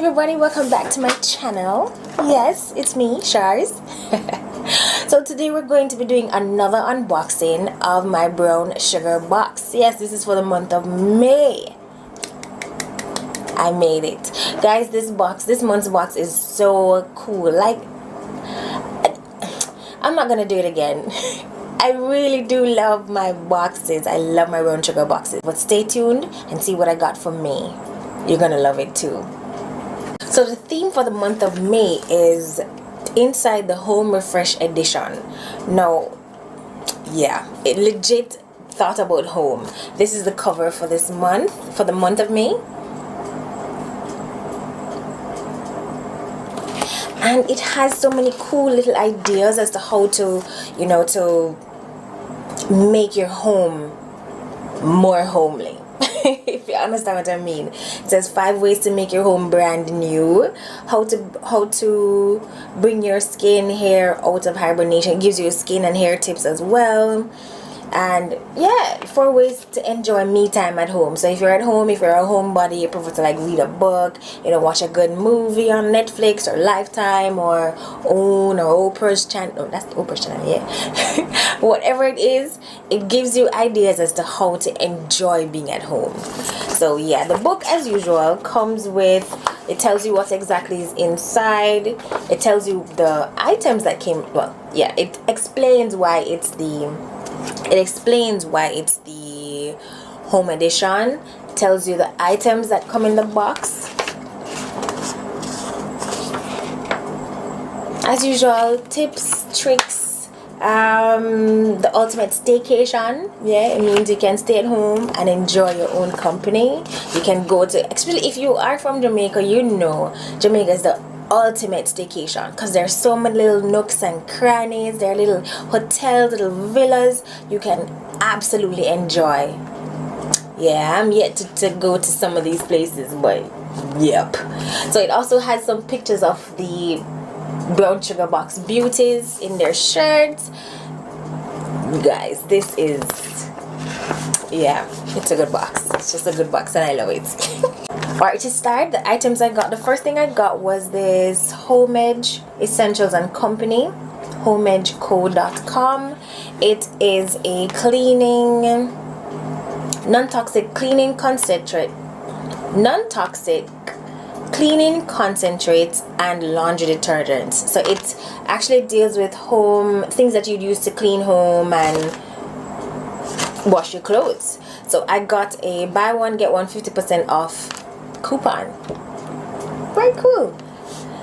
everybody, welcome back to my channel. Yes, it's me, Sharz. So today we're going to be doing another unboxing of my brown sugar box. Yes, this is for the month of May. I made it. Guys, this month's box is so cool. Like, I'm not gonna do it again. I really do love my boxes. I love my brown sugar boxes. But stay tuned and see what I got for May. You're gonna love it too. So the theme for the month of May is Inside the Home Refresh Edition. Now, yeah, it legit thought about home. This is the cover for this month, for the month of May. And it has so many cool little ideas as to how to, you know, to make your home more homely. If you understand what I mean. It says 5 ways to make your home brand new, how to bring your skin hair out of hibernation. It gives you skin and hair tips as well. And yeah, 4 ways to enjoy me time at home. So if you're at home, if you're a homebody, you prefer to like read a book, you know, watch a good movie on Netflix or Lifetime or OWN or Oprah's channel. Oh, that's the Oprah's channel, yeah. Whatever it is, it gives you ideas as to how to enjoy being at home. So yeah, the book as usual comes with, it tells you what exactly is inside. It tells you the items that came, well, yeah, it explains why it's the home edition. Tells you the items that come in the box. As usual, tips, tricks, the ultimate staycation. Yeah, it means you can stay at home and enjoy your own company. You can go to, especially if you are from Jamaica, you know Jamaica is the ultimate staycation because there's so many little nooks and crannies. There are little hotels, little villas you can absolutely enjoy. Yeah, I'm yet to go to some of these places, but yep. So it also has some pictures of the brown sugar box beauties in their shirts. Guys, this is, yeah, it's a good box. It's just a good box and I love it. Alright, to start, the items I got, the first thing I got was this Homage Essentials and Company, homageco.com. It is a cleaning, non-toxic cleaning concentrate, non-toxic cleaning concentrates and laundry detergents. So it actually deals with home, things that you'd use to clean home and wash your clothes. So I got a buy one get one 50% off coupon. Very cool.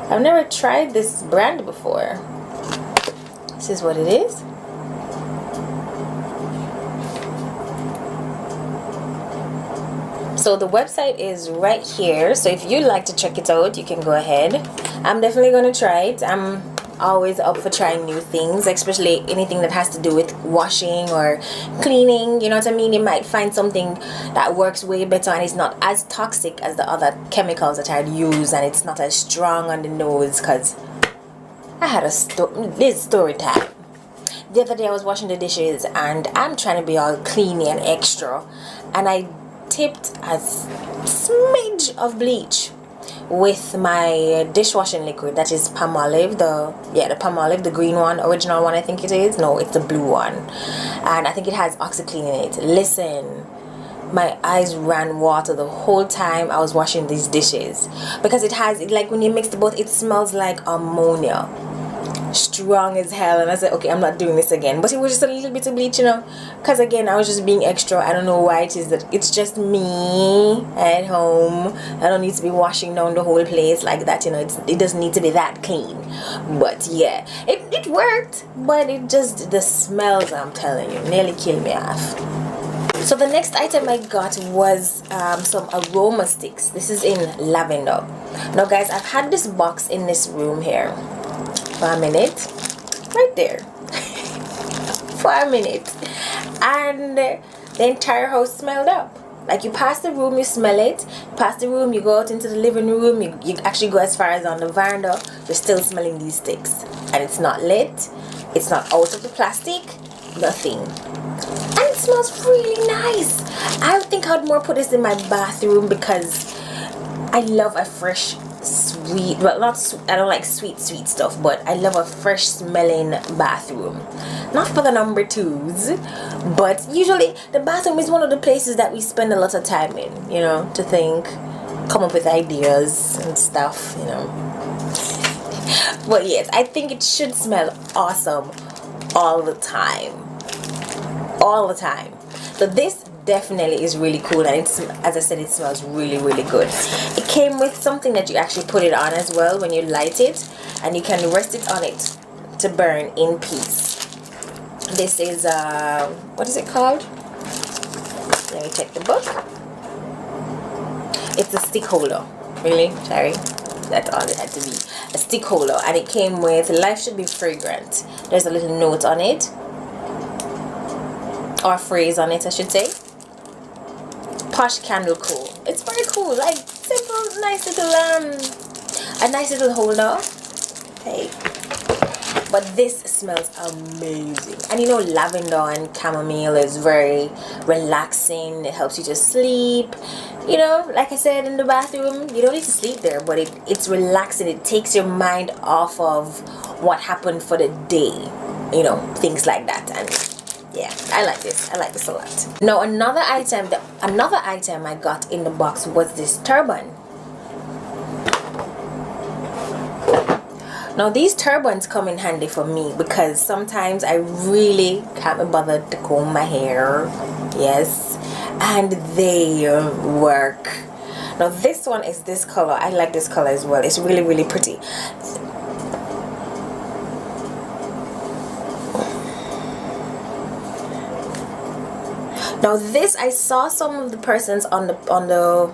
I've never tried this brand before. This is what it is. So the website is right here, so if you'd like to check it out, you can go ahead. I'm definitely going to try it. I'm always up for trying new things, especially anything that has to do with washing or cleaning, you know what I mean? You might find something that works way better and it's not as toxic as the other chemicals that I'd use, and it's not as strong on the nose. Because I had this story time. The other day I was washing the dishes and I'm trying to be all cleany and extra, and I tipped a smidge of bleach with my dishwashing liquid, that is Palmolive, the Palmolive, the green one, original one I think it is. No, it's the blue one, and I think it has OxyClean in it. Listen, my eyes ran water the whole time I was washing these dishes, because it has, like when you mix the both, it smells like ammonia, strong as hell. And I said, okay, I'm not doing this again. But it was just a little bit of bleach, you know, because again, I was just being extra. I don't know why it is that it's just me at home. I don't need to be washing down the whole place like that, you know. It doesn't need to be that clean. But yeah, it worked, but it just, the smells, I'm telling you, nearly killed me off. So the next item I got was some aroma sticks. This is in lavender. Now guys, I've had this box in this room here for a minute, right there, for a minute, and the entire house smelled up. Like, you pass the room, you smell it, pass the room, you go out into the living room, you actually go as far as on the veranda, you're still smelling these sticks, and it's not lit, it's not out of the plastic, nothing, and it smells really nice. I think I'd more put this in my bathroom, because I love a fresh sweet, well, not I don't like sweet stuff, but I love a fresh smelling bathroom. Not for the number twos, but usually the bathroom is one of the places that we spend a lot of time in, you know, to think, come up with ideas and stuff, you know. But yes, I think it should smell awesome all the time. All the time. So this definitely is really cool, and it's, as I said, it smells really good. It came with something that you actually put it on as well when you light it, and you can rest it on it to burn in peace. This is what is it called? Let me check the book. It's a stick holder. Really? Sorry, that's all it had to be. A stick holder, and it came with life should be fragrant. There's a little note on it, or phrase on it, I should say. Posh candle cool. It's very cool, like simple, nice little a nice little holder. Hey, but this smells amazing. And you know, lavender and chamomile is very relaxing. It helps you to sleep. You know, like I said, in the bathroom, you don't need to sleep there, but it's relaxing. It takes your mind off of what happened for the day, you know, things like that. And yeah, I like this. I like this a lot. Now another item I got in the box was this turban. Now these turbans come in handy for me because sometimes I really can't be bothered to comb my hair. Yes, and they work. Now this one is this color. I like this color as well. It's really pretty. Now this, I saw some of the persons on the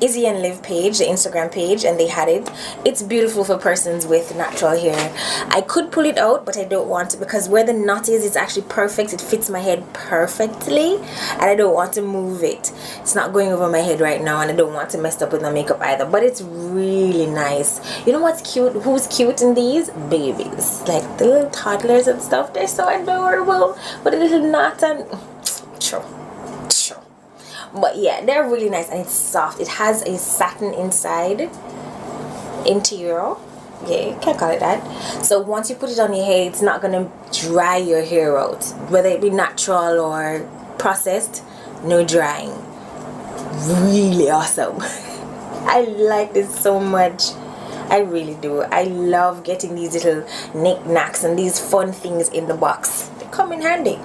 Izzy and Liv page, the Instagram page, and they had it. It's beautiful for persons with natural hair. I could pull it out, but I don't want to, because where the knot is, it's actually perfect. It fits my head perfectly, and I don't want to move it. It's not going over my head right now, and I don't want to mess up with my makeup either, but it's really nice. You know what's cute? Who's cute in these? Babies. Like the little toddlers and stuff. They're so adorable with a little knot and... Sure. But yeah, they're really nice, and it's soft. It has a satin inside interior. Yeah, you can't call it that. So once you put it on your hair, it's not gonna dry your hair out, whether it be natural or processed. No drying. Really awesome. I like this so much. I really do. I love getting these little knickknacks and these fun things in the box. They come in handy.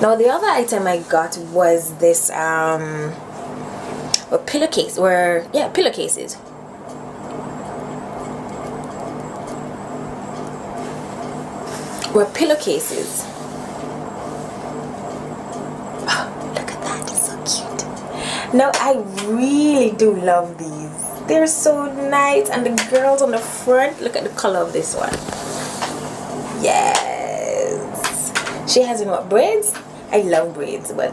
Now the other item I got was this a pillowcase, pillowcases. Pillowcases. Oh, look at that, it's so cute. Now I really do love these. They're so nice, and the girls on the front, look at the color of this one. Yes. She has what, braids? I love braids, but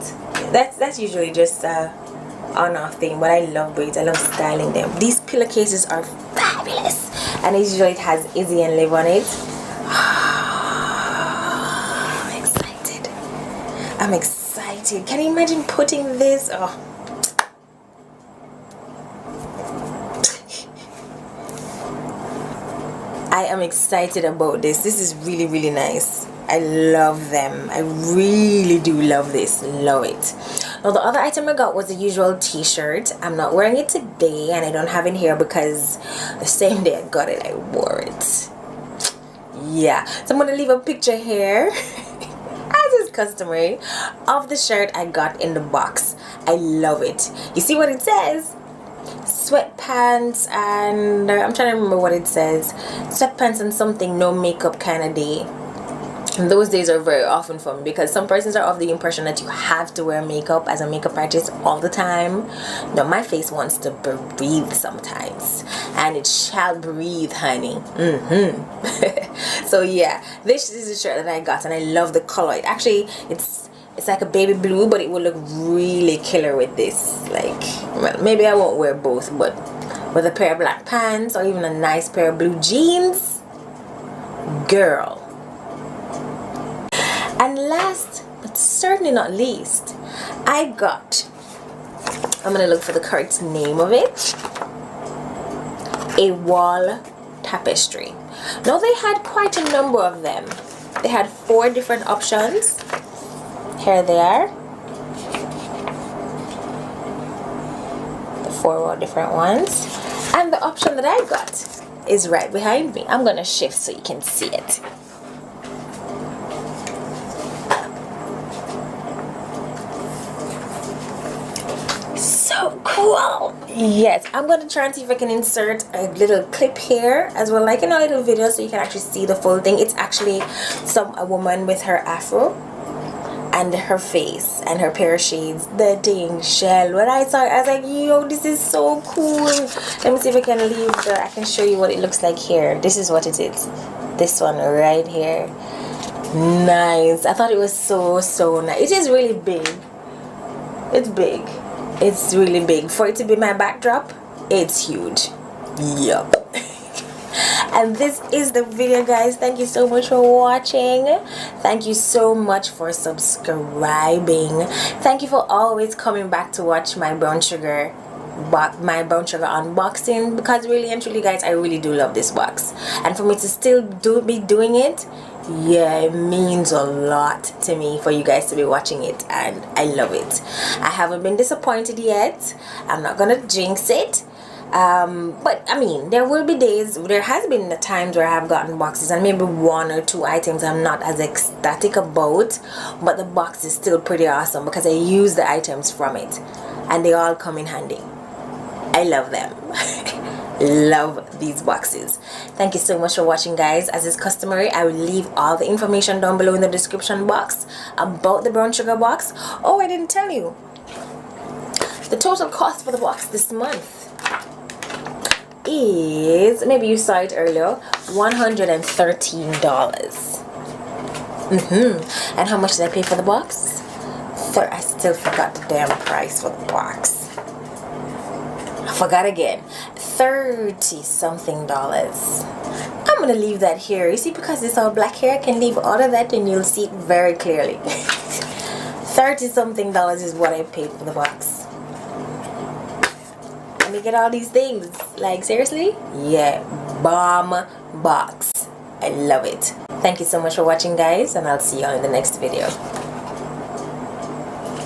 that's usually just on-off thing. But I love braids. I love styling them. These pillowcases are fabulous, and usually it has Izzy and Liv on it. I'm excited. I'm excited. Can you imagine putting this? Oh. I am excited about this. This is really nice. I love them. I really do love this. Love it. Now the other item I got was the usual t-shirt. I'm not wearing it today, and I don't have it here because the same day I got it, I wore it. Yeah, so I'm gonna leave a picture here as is customary of the shirt I got in the box. I love it. You see what it says? Sweatpants, and I'm trying to remember what it says. Sweatpants and something, no makeup kind of day. And those days are very often for me, because some persons are of the impression that you have to wear makeup as a makeup artist all the time. No, my face wants to breathe sometimes, and it shall breathe, honey. So yeah, this is the shirt that I got, and I love the color. It actually, it's like a baby blue, but it will look really killer with this. Like, well, maybe I won't wear both, but with a pair of black pants or even a nice pair of blue jeans, girl. And last but certainly not least, I got I'm gonna look for the correct name of it. A wall tapestry. Now they had quite a number of them. They had 4 different options. Here they are. The 4 different ones. And the option that I got is right behind me. I'm gonna shift so you can see it. So cool. Yes, I'm gonna try and see if I can insert a little clip here as well, like in a little video, so you can actually see the full thing. It's actually a woman with her afro and her face and her pair of shades. The dang shell. When I saw it, I was like, yo, this is so cool. Let me see if I can I can show you what it looks like here. This is what it is. This one right here. Nice. I thought it was so nice. It is really big. It's big. It's really big. For it to be my backdrop, it's huge. Yup. And this is the video, guys. Thank you so much for watching. Thank you so much for subscribing. Thank you for always coming back to watch my brown sugar unboxing, because really and truly, guys, I really do love this box, and for me to still be doing it, yeah, it means a lot to me for you guys to be watching it, and I love it. I haven't been disappointed yet. I'm not gonna jinx it. But I mean, there will be days, there has been the times where I've gotten boxes and maybe 1 or 2 items I'm not as ecstatic about, but the box is still pretty awesome because I use the items from it and they all come in handy. I love them. Love these boxes. Thank you so much for watching, guys. As is customary, I will leave all the information down below in the description box about the brown sugar box. Oh, I didn't tell you the total cost for the box this month is, maybe you saw it earlier, $113. And how much did I pay for the box? I still forgot the damn price for the box. I forgot again. $30-something. I'm gonna leave that here. You see, because it's all black here, I can leave all of that and you'll see it very clearly. $30-something is what I paid for the box. Let me get all these things. Like, seriously? Yeah, bomb box. I love it. Thank you so much for watching, guys, and I'll see you all in the next video.